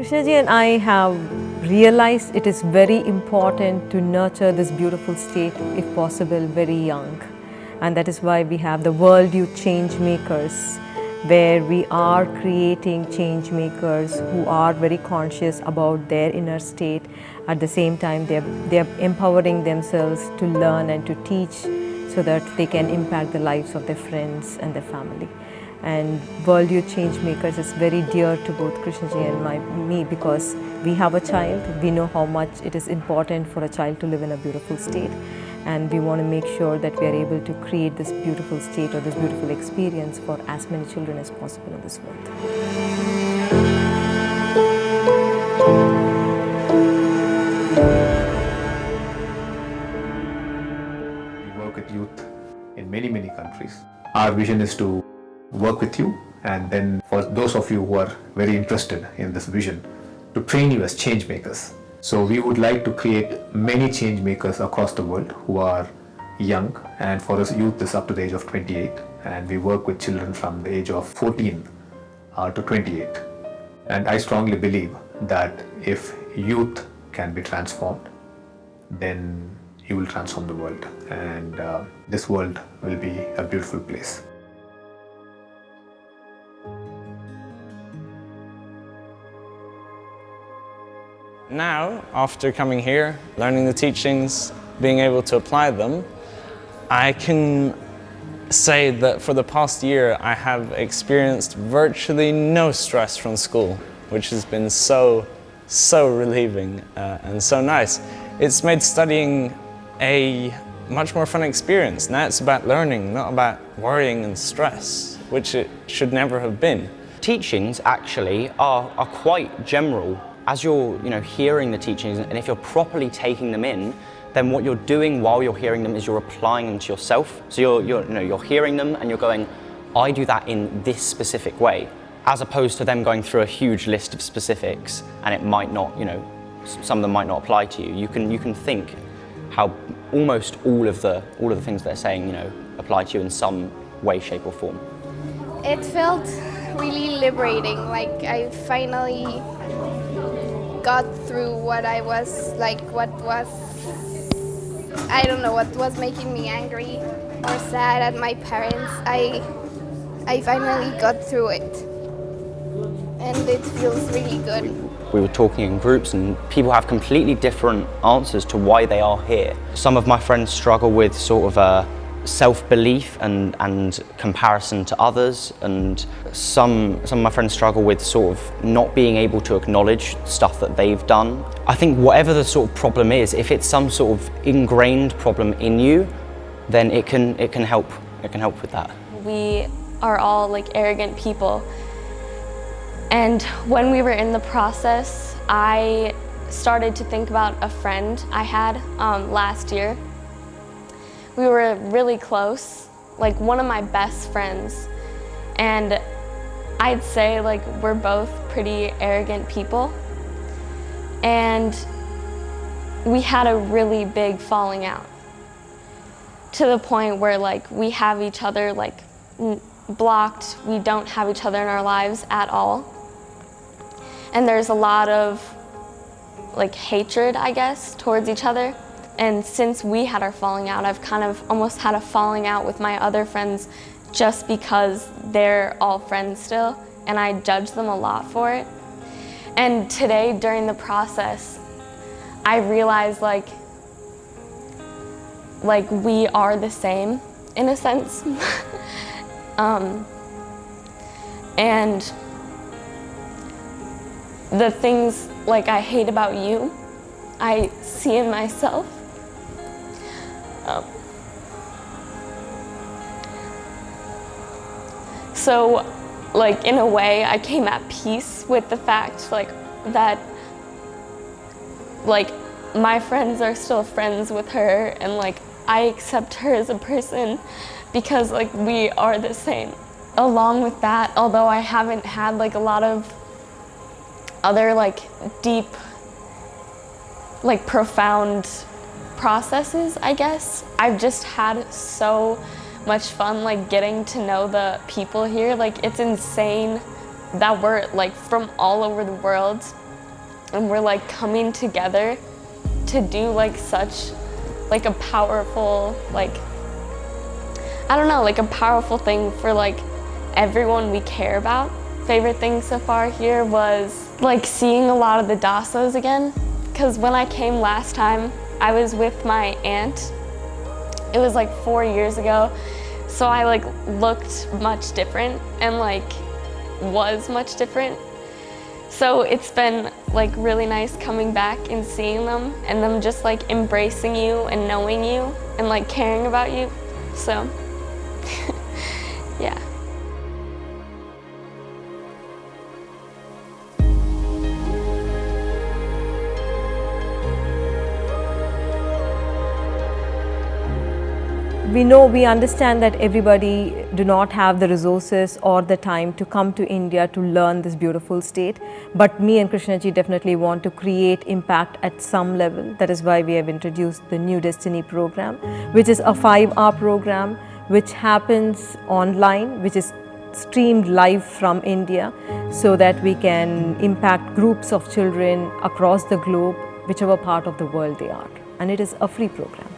Krishnaji and I have realized it is very important to nurture this beautiful state, if possible, very young. And that is why we have the World Youth Change Makers, where we are creating change makers who are very conscious about their inner state. At the same time, they're empowering themselves to learn and to teach so that they can impact the lives of their friends and their family. And World Youth Change Makers is very dear to both Krishnaji and me, because we have a child. We know how much it is important for a child to live in a beautiful state, and we want to make sure that we are able to create this beautiful state or this beautiful experience for as many children as possible in this world. We work with youth in many countries. Our vision is to work with you, and then for those of you who are very interested in this vision, to train you as change makers. So we would like to create many change makers across the world who are young, and for us youth is up to the age of 28, and we work with children from the age of 14 to 28. And I strongly believe that if youth can be transformed, then you will transform the world, and this world will be a beautiful place. Now, after coming here, learning the teachings, being able to apply them, I can say that for the past year I have experienced virtually no stress from school, which has been so relieving and so nice. It's made studying a much more fun experience. Now it's about learning, not about worrying and stress, which it should never have been. Teachings actually are quite general. As you're hearing the teachings, and if you're properly taking them in, then what you're doing while you're hearing them is you're applying them to yourself. So you're hearing them and you're going, I do that in this specific way, as opposed to them going through a huge list of specifics and it might not, some of them might not apply to you. You can think how almost all of the things they're saying, apply to you in some way, shape or form. It felt really liberating, like I finally got through what I was I don't know, what was making me angry or sad at my parents. I finally got through it, and it feels really good. We were talking in groups and people have completely different answers to why they are here. Some of my friends struggle with sort of a self-belief and comparison to others, and some of my friends struggle with sort of not being able to acknowledge stuff that they've done. I think whatever the sort of problem is, if it's some sort of ingrained problem in you, then it can help with that. We are all like arrogant people, and when we were in the process, I started to think about a friend I had last year. We were really close, like one of my best friends, and I'd say like we're both pretty arrogant people, and we had a really big falling out to the point where like we have each other like blocked. We don't have each other in our lives at all, and there's a lot of like hatred, I guess, towards each other. And since we had our falling out, I've kind of almost had a falling out with my other friends just because they're all friends still, and I judge them a lot for it. And today, during the process, I realized like we are the same in a sense. And the things like I hate about you, I see in myself. So, like in a way, I came at peace with the fact that my friends are still friends with her, and like I accept her as a person because like we are the same. Along with that, although I haven't had like a lot of other like deep, like profound processes, I guess, I've just had so much fun like getting to know the people here. Like it's insane that we're like from all over the world and we're like coming together to do like such like a powerful, like, I don't know, like a powerful thing for like everyone we care about. Favorite thing so far here was like seeing a lot of the dasas again, because when I came last time I was with my aunt. It was like 4 years ago, so I like looked much different and like was much different. So it's been like really nice coming back and seeing them and them just like embracing you and knowing you and like caring about you. So yeah. We understand that everybody do not have the resources or the time to come to India to learn this beautiful state. But me and Krishnaji definitely want to create impact at some level. That is why we have introduced the New Destiny program, which is a 5-hour program which happens online, which is streamed live from India, so that we can impact groups of children across the globe, whichever part of the world they are. And it is a free program.